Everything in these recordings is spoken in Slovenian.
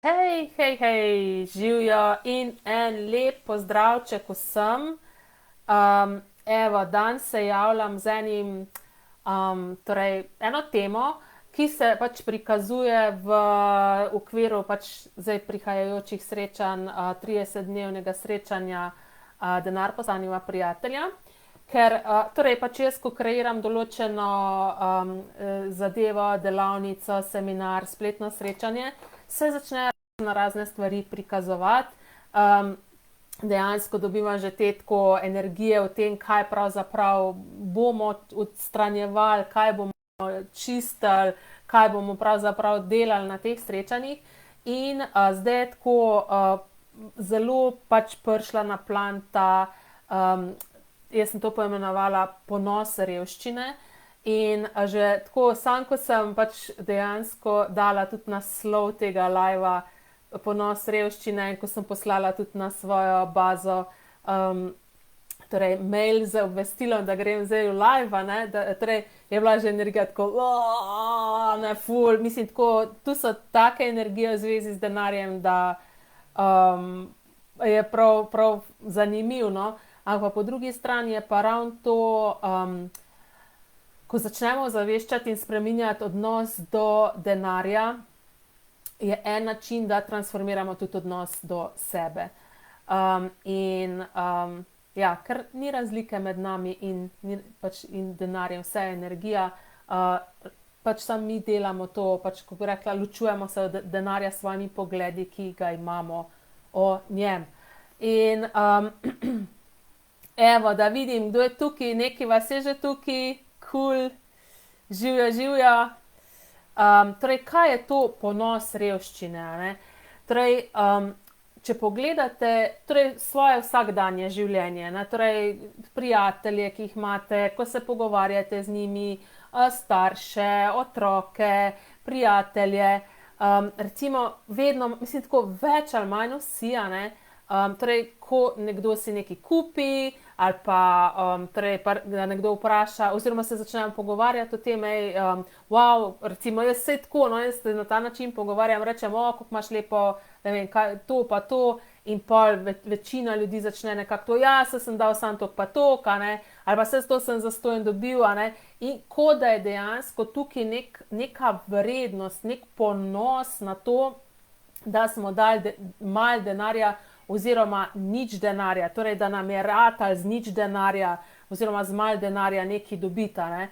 Hej, hej, hej, živijo in en lep pozdravček vsem. Evo, danes se javljam z eno temo, ki se pač prikazuje v okviru pač zdaj prihajajočih srečanj, 30-dnevnega srečanja Denar postaneva prijatelja. Ker torej pač jaz, ko kreiram določeno zadevo, delavnico, seminar, spletno srečanje, se začnejo na razne stvari prikazovati. Dejansko dobivam že te tako energije o tem, kaj pravzaprav bomo odstranjevali, kaj bomo čistili, kaj bomo pravzaprav delali na teh srečanjih. In zdaj je tako zelo pač prišla na plan ta, jaz sem to poimenovala ponos revščine. In že tako, sam ko sem pač dejansko dala tudi naslov tega liva Ponos revščine, in ko sem poslala tudi na svojo bazo torej mail z obvestilom, da grem zdaj v live, ne, torej je bila že energija tako, ne, ful, mislim tako, tu so take energije v zvezi z denarjem, da je prav zanimivo, no. Ampak po drugi strani je pa ravno to, ko začnemo zaveščati in spreminjati odnos do denarja, je en način, da transformiramo tudi odnos do sebe. Ja, ker ni razlike med nami in denarjem, vse je energija, pač samo mi delamo to, pač, kako bi rekla, ločujemo se od denarja s svojimi pogledi, ki ga imamo o njem. In evo, da vidim, kdo je tukaj, nekaj vas je že tukaj, kul, živijo, živijo. Torej, kaj je to ponos revščine, ne? Torej, če pogledate torej, svoje vsakdanje življenje, ne? Torej, prijatelje, ki jih imate, ko se pogovarjate z njimi, starše, otroke, prijatelje, recimo vedno, mislim tako več ali manj vsi, a ne, torej, ko nekdo si nekaj kupi, ali pa torej, da nekdo vpraša, oziroma se začnejo pogovarjati o tem, wow, recimo jaz se tako, no, jaz se na ta način pogovarjam, rečem, kako imaš lepo, ne vem, kaj, to pa to, in pol večina ljudi začne nekako to, ja, se sem dal sam tok pa tok, a ne, ali pa se to sem zastonj dobil, a ne, in ko da je dejansko tukaj neka vrednost, nek ponos na to, da smo dali malo denarja, oziroma nič denarja, torej da nam je ratalo z nič denarja, oziroma z malo denarja nekaj dobiti, ne?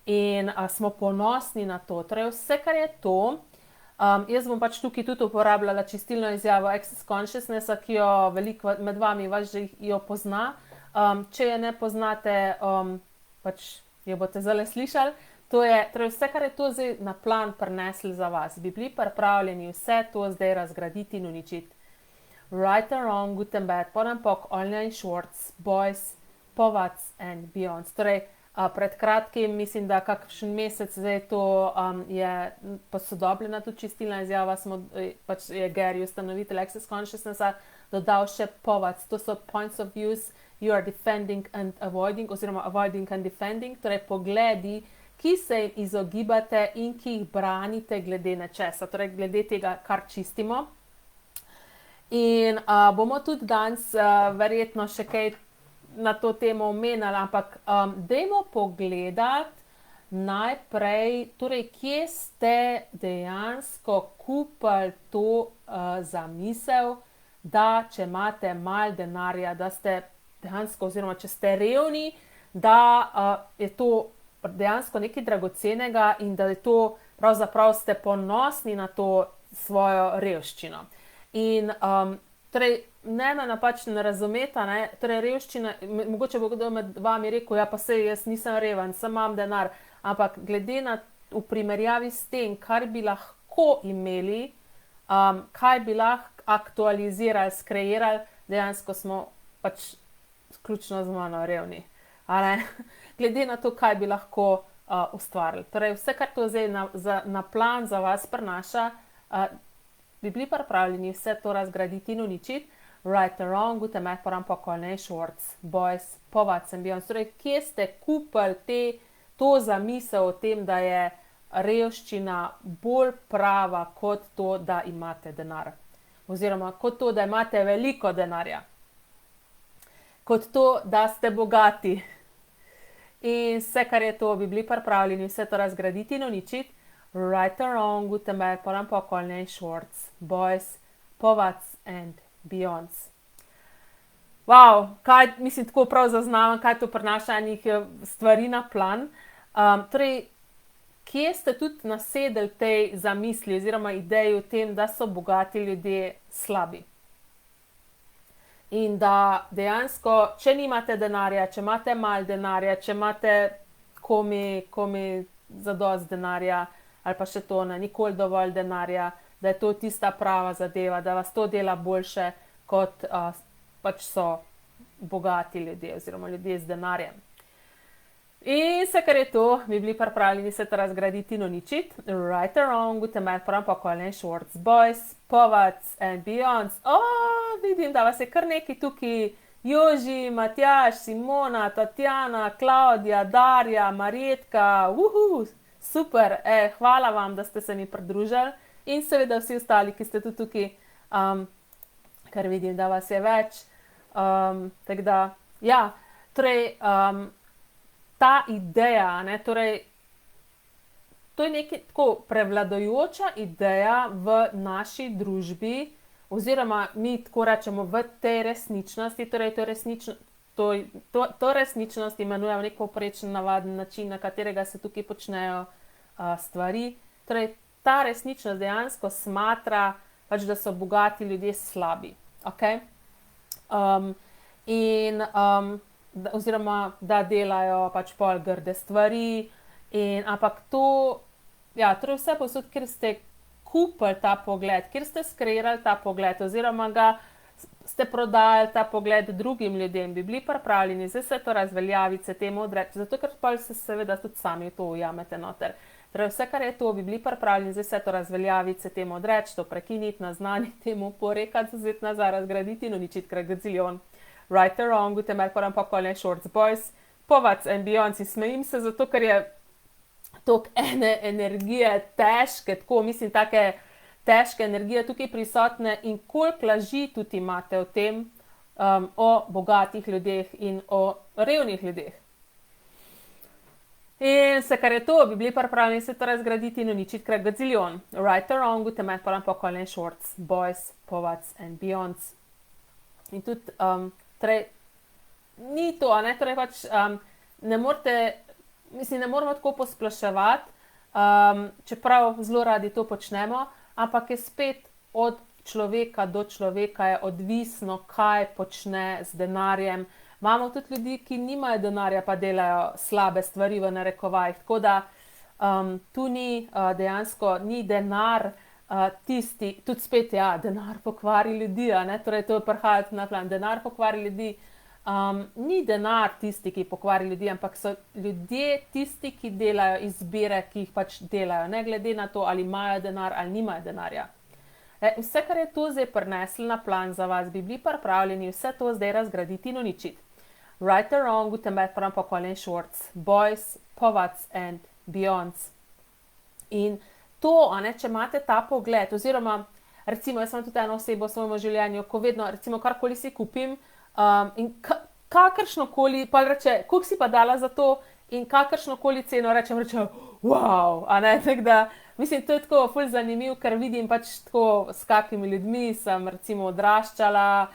In smo ponosni na to. Torej vse, kar je to, jaz bom pač tukaj tudi uporabljala čistilno izjavo Access Consciousnessa, ki jo veliko med vami vas že jo pozna. Če je ne poznate, pač jo boste zdaj slišali. To je, torej vse, kar je to zdaj na plan prinesli za vas, bi bili pripravljeni vse to zdaj razgraditi in uničiti. Right and wrong, good and bad, Podampok, online shorts, boys, povats and beyond. Torej, pred kratkim, mislim, da kakšen mesec zdaj to je posodobljena tudi čistilna izjava, pač je Gary, ustanovitelj Access Consciousnessa, dodal še povats. To so points of views you are defending and avoiding, oziroma avoiding and defending, torej pogledi, ki se jim izogibate in ki jih branite glede nečesa, torej glede tega, kar čistimo. In bomo tudi danes verjetno še kaj na to temo omenjali, ampak dajmo pogledati najprej, torej kje ste dejansko kupili to zamisel, da če imate malo denarja, da ste dejansko, oziroma če ste revni, da je to dejansko nekaj dragocenega in da je to, pravzaprav ste ponosni na to svojo revščino. In torej, ne me napačno razumeta, ne, torej revščina, mogoče bo kdo med vami rekel, ja pa sej jaz nisem reven, sem imam denar, ampak glede na v primerjavi s tem, kar bi lahko imeli, kaj bi lahko aktualizirali, skreirali, dejansko smo pač ključno z mano revni. A ne? Glede na to, kaj bi lahko ustvarili. Torej, vse, kar to zdaj na plan za vas prinaša, bi bili pripravljeni vse to razgraditi in uničiti. Right and wrong, good and bad, Podampok, online shorts, boys, povats and beyond. Torej, kje ste kupili to zamisel o tem, da je revščina bolj prava kot to, da imate denar. Oziroma kot to, da imate veliko denarja. Kot to, da ste bogati. In vse, kar je to, bi bili pripravljeni vse to razgraditi in uničiti. Right or wrong, Gutenberg, Polanyi and Schwartz, Beuys, Povratz and Beyonds. Wow, kaj, mislim, tako prav zaznavam, kaj to prinaša enih stvari na plan. Torej, kje ste tudi nasedli tej zamisli oziroma ideji o tem, da so bogati ljudje slabi? In da dejansko, če nimate denarja, če imate malo denarja, če imate komi zadost denarja, ali pa še to, ne, nikoli dovolj denarja, da je to tista prava zadeva, da vas to dela boljše, kot pač so bogati ljudje oziroma ljudje z denarjem. In vse, kar je to, bi bili pripravljeni se to razgraditi in uničiti. Right or wrong, Gutenberg, Polanyi and Schwartz, Beuys, Povratz and Beyonds. Vidim, da vas je kar nekaj tukaj. Joži, Matjaž, Simona, Tatjana, Klaudija, Darja, Marjetka. Super, hvala vam, da ste se mi pridružili. In seveda vsi ostali, ki ste tudi tukaj, ker vidim, da vas je več. Tako da, ja, torej, ta ideja, ne, torej, to je nekaj tako prevladujoča ideja v naši družbi, oziroma mi tako rečemo v tej resničnosti, torej to resničnost imenujemo nek povprečen navaden način, na katerega se tukaj počnejo stvari. Torej, ta resničnost dejansko smatra, pač, da so bogati ljudje slabi. Okay? Oziroma, da delajo pač pol grde stvari, ampak to, ja, torej vse posod, kjer ste kupili ta pogled, kjer ste skreirali ta pogled, oziroma ga ste prodajali ta pogled drugim ljudem, bi bili pripravljeni zdaj se to razveljaviti, se temu odreči, zato ker pol se seveda tudi sami to ujamete noter. Torej vse, kar je to, bi bili pripravljeni zdaj se to razveljaviti, se temu odreči, to prekiniti, naznaniti, temu porekati, vzeti nazaj, razgraditi in uničiti kragaziljon. Right or wrong, Gutenberg, Polanyi and Schwartz, Beuys, Povratz and Beyonds. In smejim se zato, ker je toliko ene energije težke, tako mislim, take težke energije tukaj prisotne in koliko laži tudi imate o tem, o bogatih ljudeh in o revnih ljudeh. In vse, kar je to, bi bili pripravljeni se to razgraditi in uničiti kragaziljon. Right or wrong, Gutenberg, Polanyi and Schwartz, Beuys, Povratz and Beyonds. In tudi, torej, ni to, ne, torej pač ne moramo tako posploševati, čeprav zelo radi to počnemo, ampak je spet od človeka do človeka je odvisno, kaj počne z denarjem. Imamo tudi ljudi, ki nimajo denarja, pa delajo slabe stvari v narekovajih, tako da tu ni dejansko, ni denar tisti, tudi spet, ja, denar pokvari ljudi, ne, torej to prihaja na plan, denar pokvari ljudi, ni denar tisti, ki pokvari ljudi, ampak so ljudje tisti, ki delajo izbire, ki jih pač delajo, ne glede na to, ali imajo denar ali nimajo denarja. Vse, kar je to zdaj prineslo na plan za vas, bi bili pripravljeni vse to zdaj razgraditi in uničiti. Right or wrong, Gutenberg, Polanyi and Schwartz, Beuys, Povratz and Beyonds. In to, če imate ta pogled, oziroma recimo, jaz sem tudi eno osebo v svojem življenju, ko vedno, recimo, karkoli si kupim in kakršnokoli, pa reče, koliko si pa dala za to in kakršnokoli ceno rečem, wow, tako da, mislim, to je tako ful zanimiv, ker vidim pač tako s kakimi ljudmi sem recimo odraščala,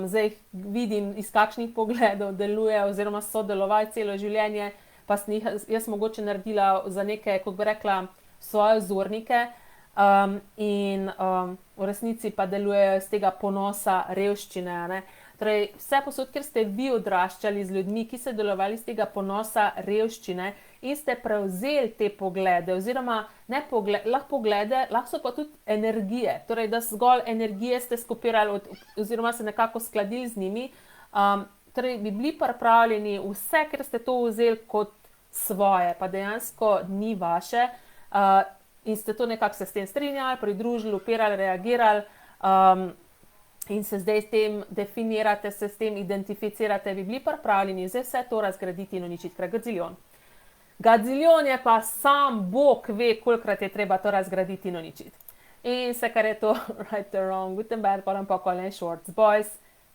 zdaj vidim iz kakšnih pogledov deluje oziroma so delovali celo življenje, pa sem jaz mogoče naredila za neke, kako bi rekla, svoje vzornike in v resnici pa delujejo iz tega ponosa revščine, ne. Torej, vse posod, kjer ste vi odraščali z ljudmi, ki ste delovali iz tega ponosa revščine in ste prevzeli te poglede, oziroma ne lahko poglede, lahko so pa tudi energije, torej, da zgolj energije ste skopirali oziroma se nekako skladili z njimi, torej, bi bili pripravljeni vse, ker ste to vzeli kot svoje, pa dejansko ni vaše, in ste to nekako se s tem strinjali, pridružili, upirali, reagirali, in se zdaj s tem definirate, se s tem identificirate, bi bili pripravljeni zdaj vse to razgraditi in uničiti kragaziljon. Gaziljon je pa sam Bog ve, kolikrat je treba to razgraditi in uničiti. In vse, kar je to right or wrong, good and bad, potem pa Colin Shorts, boys,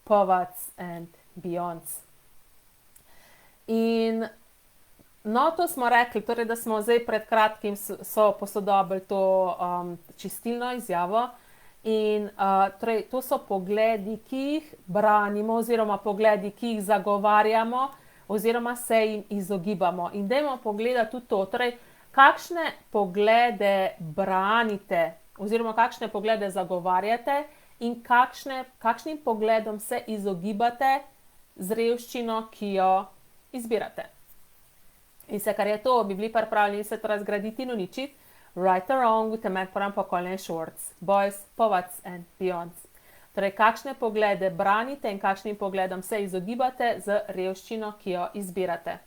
povats and beyonds. In no, to smo rekli, torej, da smo zdaj pred kratkim so posodobili to čistilno izjavo. In torej, to so pogledi, ki jih branimo, oziroma pogledi, ki jih zagovarjamo, oziroma se jim izogibamo. In dajmo pogledati tudi to, torej, kakšne poglede branite, oziroma kakšne poglede zagovarjate in kakšnim pogledom se izogibate z revščino, ki jo izbirate. In vse, kar je to, bi bili pripravljeni se to razgraditi in uničiti, right or wrong, utemet poram pa Colin Shorts, boys, povats and beyonds. Torej, kakšne poglede branite in kakšnim pogledom se izogibate z revščino, ki jo izbirate.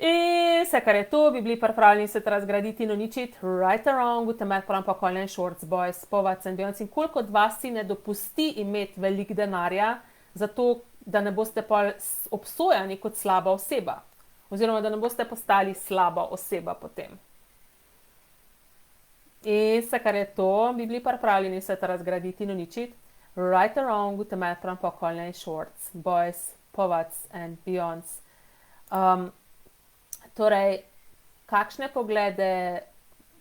In vse, kar je to, bi bili pripravljeni se to razgraditi in uničiti, right or wrong, utemet poram pa Colin Shorts, boys, povats and beyonds. In koliko od vas si ne dopusti imeti veliko denarja, zato da ne boste pa obsojani kot slaba oseba. Oziroma, da ne boste postali slaba oseba potem. In vse, kar je to, bi bili pripravljeni se to razgraditi in uničiti. Right or wrong, utemet poram pa Colin Shorts, boys, povats and beyonds. Torej, kakšne poglede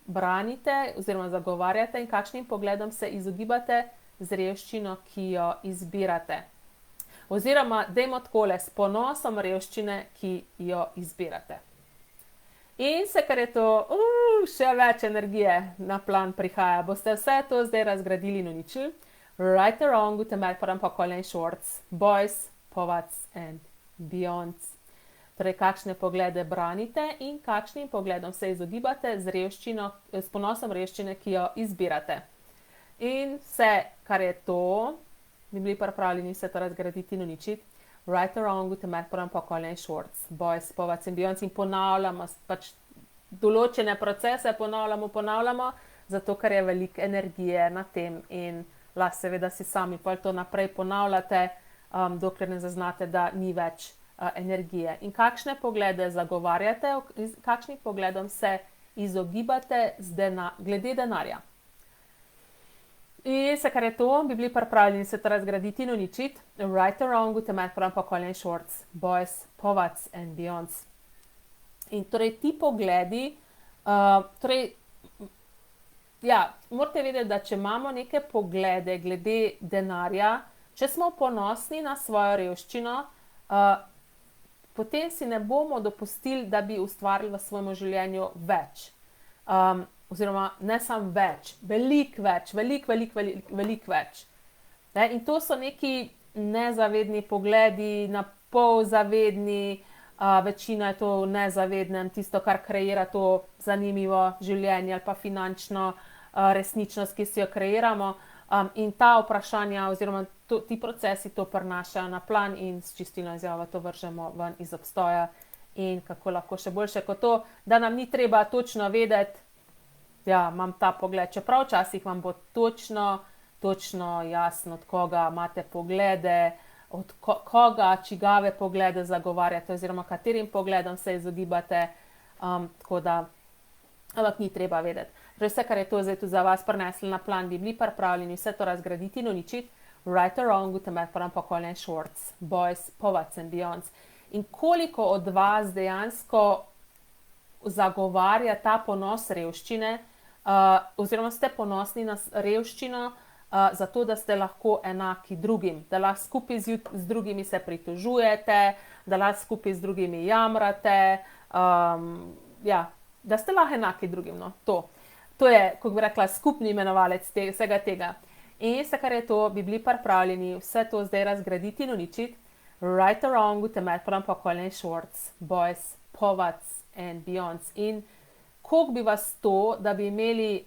branite oziroma zagovarjate in kakšnim pogledom se izogibate z revščino, ki jo izbirate. Oziroma, dajmo takole, s ponosom revščine, ki jo izbirate. In vse, kar je to, še več energije na plan prihaja. Boste vse to zdaj razgradili in uničili. Right or wrong, utemet poram pa Colin Shorts, boys, povats and beyonds. Torej, kakšne poglede branite in kakšnim pogledom se izogibate z revščino, s ponosom revščine, ki jo izbirate. In vse, kar je to, bi bili pripravljeni se to razgraditi in uničiti. Right or wrong, utemet poram pa Colin Shorts, boys, povats and beyonds. In ponavljamo, pač določene procese ponavljamo, zato ker je veliko energije na tem in lahko seveda si sami pol to naprej ponavljate, dokler ne zaznate, da ni več energije. In kakšne poglede zagovarjate, kakšnim pogledom se izogibate glede denarja. In vse, kar je to, bi bili pripravljeni se to razgraditi in uničiti. Right or wrong, utemet poram pa Colin Shorts, boys, povats and beyonds. In torej ti pogledi, morate vedeti, da če imamo neke poglede glede denarja, če smo ponosni na svojo revščino, potem si ne bomo dopustili, da bi ustvarili v svojem življenju več. Oziroma, ne samo več, veliko več. In to so neki nezavedni pogledi, na pol zavedni, večina je to v nezavednem, tisto, kar kreira to zanimivo življenje ali pa finančno resničnost, ki si jo kreiramo. In ta vprašanja oziroma ti procesi to prinašajo na plan in s čistilno izjavo to vržemo ven iz obstoja. In kako lahko še boljše kot to, da nam ni treba točno vedeti, imam ta pogled, čeprav včasih vam bo točno jasno, od koga imate poglede, od koga, čigave poglede zagovarjate oziroma katerim pogledom se izogibate, tako da, ampak ni treba vedeti. Vse, kar je to zdaj tudi za vas prineslo na plan, bi bili pripravljeni vse to razgraditi in uničiti. Right or wrong, utemet poram pa Colin Shorts, boys, povats and beyonds. In koliko od vas dejansko zagovarja ta ponos revščine, oziroma ste ponosni na revščino, zato da ste lahko enaki drugim, da lahko skupaj z drugimi se pritožujete, da lahko skupaj z drugimi jamrate, da ste lahko enaki drugim, no, to je, kako bi rekla, skupni imenovalec vsega tega. In vse, kar je to, bi bili pripravljeni vse to zdaj razgraditi in uničiti. Right or wrong, utemet poram pa Colin Shorts, boys, povats and beyonds. In koliko bi vas to, da bi imeli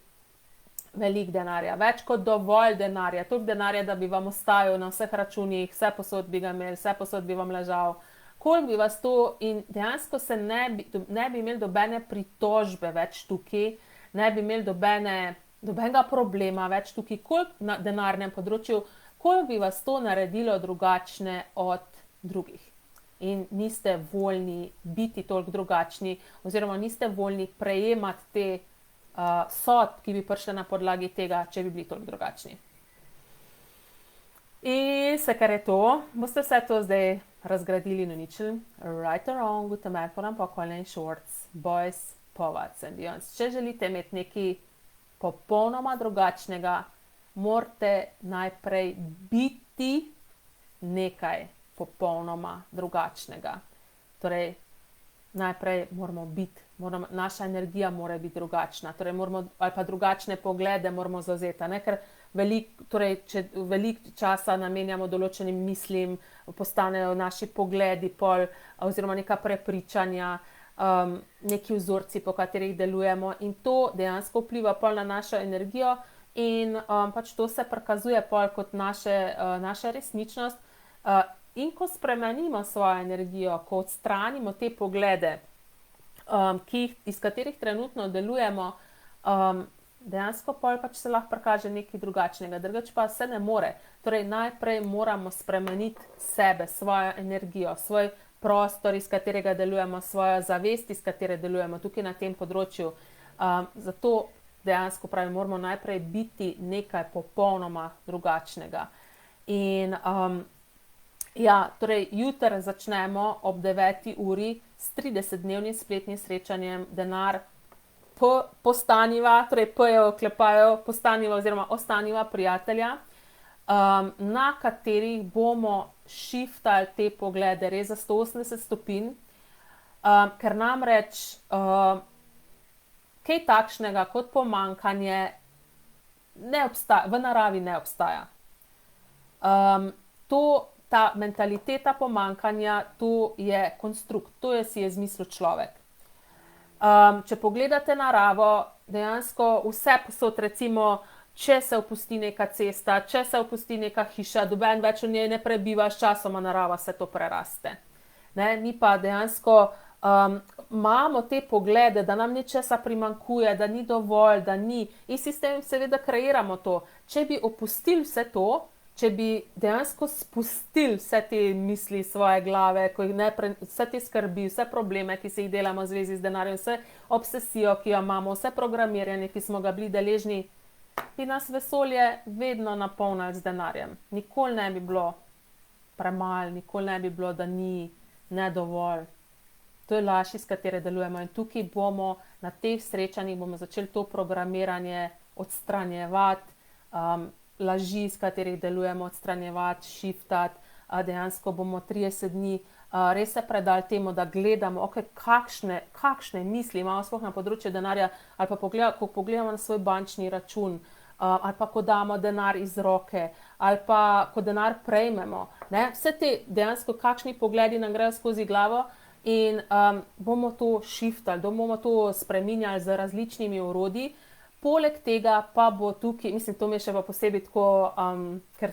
veliko denarja, več kot dovolj denarja, toliko denarja, da bi vam ostajal na vseh računih, vse posod bi ga imeli, vse posod bi vam ležal. Koliko bi vas to in dejansko se ne bi imeli dobene pritožbe več tukaj, ne bi imeli dobenega problema več tukaj, koliko na denarnem področju, koliko bi vas to naredilo drugačne od drugih. in niste voljni biti toliko drugačni, oziroma niste voljni prejemati te sodb, ki bi prišle na podlagi tega, če bi bili toliko drugačni. In se kar je to, boste vse to zdaj razgradili in uničili. Right or wrong, gute Merkur and Pokolne Shorts, Boys, Povac and Beyonds. Če želite imeti nekaj popolnoma drugačnega, morate najprej biti nekaj popolnoma drugačnega. Torej, najprej moramo biti, naša energija mora biti drugačna, torej ali pa drugačne poglede moramo zauzeti, ne? Ker če veliko časa namenjamo določenim mislim, postanejo naši pogledi oziroma neka prepričanja, neki vzorci, po katerih delujemo, in to dejansko vpliva na našo energijo in pač to se prikazuje kot naša resničnost. In ko spremenimo svojo energijo, ko odstranimo te poglede, iz katerih trenutno delujemo, dejansko pač se lahko prikaže nekaj drugačnega, drugače pa se ne more. Torej, najprej moramo spremeniti sebe, svojo energijo, svoj prostor, iz katerega delujemo, svojo zavest, iz katere delujemo tukaj na tem področju. Zato dejansko moramo najprej biti nekaj popolnoma drugačnega. In torej jutri začnemo ob 9. uri s 30-dnevnim spletnim srečanjem Denar postaniva, torej P-jo oklepajo postaniva oziroma ostaniva prijatelja, na katerih bomo shiftali te poglede res za 180 stopinj, ker namreč kaj takšnega kot pomanjkanje ne obstaja, v naravi ne obstaja. Ta mentaliteta pomanjkanja, to je konstrukt, to si je izmislil človek. Če pogledate naravo, dejansko vse posod, recimo, če se opusti neka cesta, če se opusti neka hiša, noben več v njej ne prebiva, s časoma narava se to preraste. Mi pa dejansko imamo te poglede, da nam nečesa primanjkuje, da ni dovolj, da ni, in s tem seveda kreiramo to. Če bi opustili vse to, če bi dejansko spustili vse te misli svoje glave, vse te skrbi, vse probleme, ki se jih delamo v zvezi z denarjem, vse obsesijo, ki jo imamo, vse programiranje, ki smo ga bili deležni, bi nas vesolje vedno napolnili z denarjem. Nikoli ne bi bilo premalo, nikoli ne bi bilo, da ni nedovolj. To je laž, iz katere delujemo, in tukaj bomo na teh srečanjih bomo začeli to programiranje odstranjevati, laži, iz katerih delujemo, odstranjevati, shiftati. Dejansko bomo 30 dni res se predali temu, da gledamo, kakšne misli imamo sploh na področju denarja, ali pa ko pogledamo na svoj bančni račun, ali pa ko damo denar iz roke, ali pa ko denar prejmemo. Vse te dejansko, kakšni pogledi nam grejo skozi glavo, in bomo to shiftali, bomo to spreminjali z različnimi orodji. Poleg tega pa bo tukaj, to mi je še pa posebej tako, ker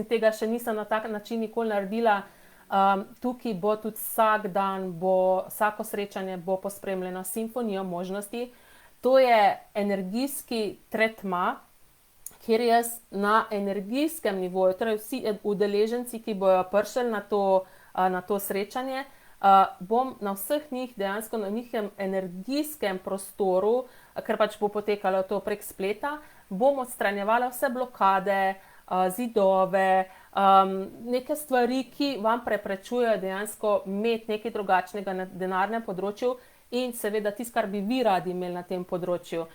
tega še nisem na tak način nikoli naredila, tukaj bo tudi vsak dan, vsako srečanje bo pospremljeno s simfonijo možnosti. To je energijski tretma, kjer jaz na energijskem nivoju, torej vsi udeleženci, ki bojo prišli na to srečanje, bom na vseh njih dejansko na njihovem energijskem prostoru, ker pač bo potekalo to prek spleta, bom odstranjevala vse blokade, zidove, neke stvari, ki vam preprečujejo dejansko imeti nekaj drugačnega na denarnem področju in seveda tisto, kar bi vi radi imeli na tem področju.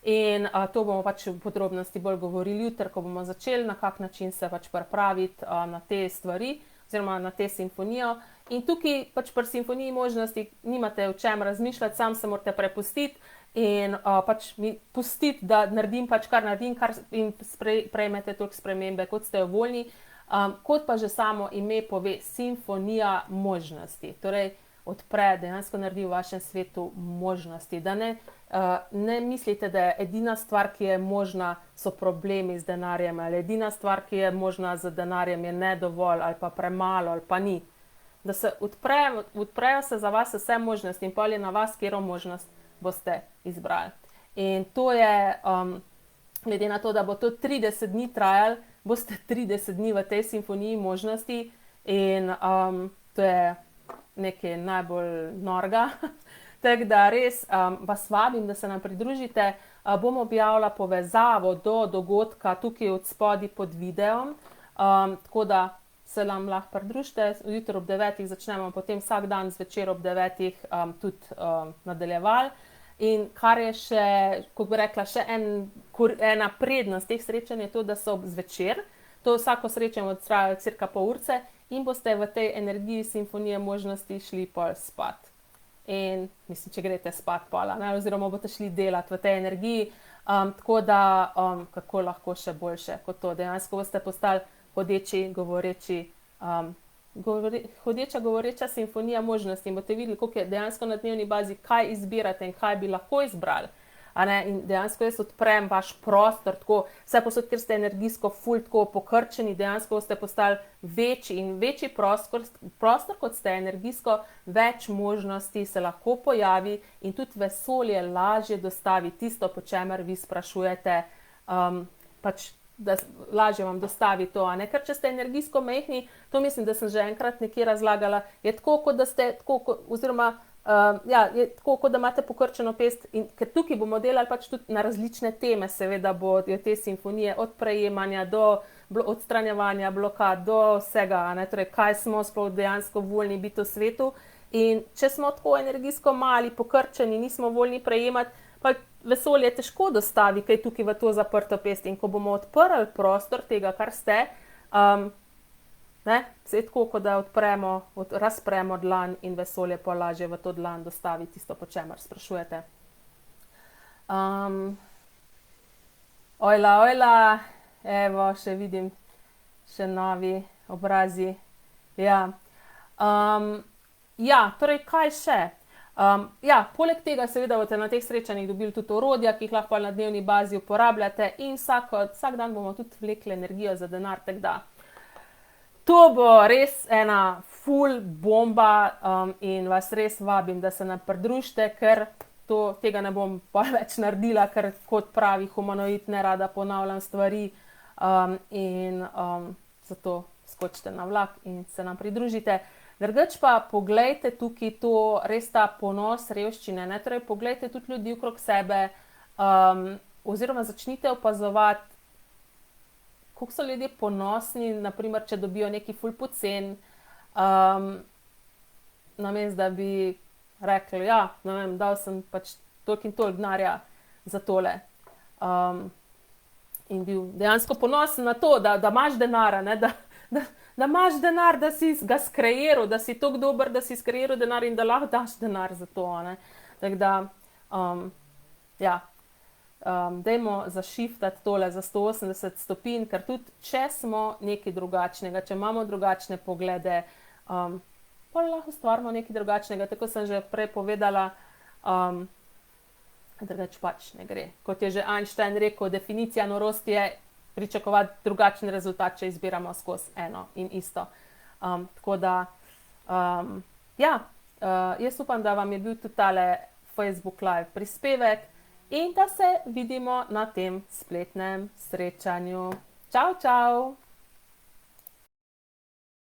In to bomo pač v podrobnosti bolj govorili jutri, ko bomo začeli, na kak način se pač pripraviti na te stvari oziroma na te simfonijo. In tukaj pač pri simfoniji možnosti nimate o čem razmišljati, sam se morate prepustiti in pač mi pustiti, da naredim pač kar naredim, in prejmete toliko spremembe, kot ste jo voljni, kot pa že samo ime pove, simfonija možnosti. Torej, dejansko naredi v vašem svetu možnosti. Da ne mislite, da je edina stvar, ki je možna, so problemi z denarjem, ali edina stvar, ki je možna z denarjem, je nedovolj ali pa premalo ali pa ni. Da se odprejo se za vas vse možnosti in potem je na vas, katero možnost boste izbrali. In to je, glede na to, da bo to 30 dni trajalo, boste 30 dni v tej simfoniji možnosti in to je nekaj najbolj norga. Tako da res vas vabim, da se nam pridružite. Bom objavila povezavo do dogodka tukaj od spodaj pod videom, tako da se nam lahko pridružite. Jutro ob 9 začnemo, potem vsak dan zvečer ob 9 tudi nadaljevali. In kar je še, kot bi rekla, še ena prednost teh srečanj je to, da so zvečer. To vsako srečanje traja cirka pol urce in boste v tej energiji simfonije možnosti šli pol spat. In mislim, če greste spat pola, ne, oziroma boste šli delati v tej energiji, tako da kako lahko še boljše kot to. Dejansko boste postali hodeča govoreča simfonija možnosti in boste videli, koliko je dejansko na dnevni bazi, kaj izbirate in kaj bi lahko izbrali. In dejansko jaz odprem vaš prostor, tako vse posod, kjer ste energijsko ful tako pokrčeni, dejansko boste postali večji in večji prostor, kot ste energijsko, več možnosti se lahko pojavi in tudi vesolje lažje dostavi tisto, po čemer vi sprašujete, pač da lažje vam dostavi to, ker če ste energijsko majhni, to mislim, da sem že enkrat nekje razlagala, je tako, kot da ste, je tako, kot da imate pokrčeno pest, in ker tukaj bomo delali pač tudi na različne teme, seveda bodo te simfonije od prejemanja do odstranjevanja blokad, do vsega, torej kaj smo sploh dejansko voljni biti v svetu, in če smo tako energijsko mali, pokrčeni, nismo voljni prejemati, pa vesolje težko dostavi kaj tukaj v to zaprto pest, in ko bomo odprli prostor tega, kar ste, se je tako, kot da razpremo dlan in vesolje pa lažje v to dlan dostavi tisto, po čemer sprašujete. Ojla, evo, še vidim, še novi obrazi. Torej, kaj še? Poleg tega seveda boste na teh srečanjih dobili tudi orodja, ki jih lahko na dnevni bazi uporabljate, in vsak dan bomo tudi vlekli energijo za denar, tako da to bo res ena ful bomba in vas res vabim, da se nam pridružite, ker tega ne bom pa več naredila, ker kot pravi humanoid ne rada ponavljam stvari, in zato skočite na vlak in se nam pridružite. Drugače pa poglejte tukaj to, res ta ponos revščine, torej poglejte tudi ljudi okrog sebe, oziroma začnite opazovati, koliko so ljudje ponosni, naprimer, če dobijo neki ful pocen, namesto da bi rekli, ne vem, dal sem pač toliko in toliko denarja za tole. In bil dejansko ponosen na to, da imaš denar, da imaš denar, da si ga skreiral, da si tako dober, da si skreiral denar in da lahko daš denar za to. Tako da, dajmo zašiftati tole za 180 stopinj, ker tudi če smo nekaj drugačnega, če imamo drugačne poglede, pa lahko ustvarimo nekaj drugačnega, tako sem že prej povedala, drugače pač ne gre. Kot je že Einstein rekel, definicija norosti je pričakovati drugačen rezultat, če izbiramo skozi eno in isto. Tako da, jaz upam, da vam je bil tudi tale Facebook Live prispevek in da se vidimo na tem spletnem srečanju. Čau, čau!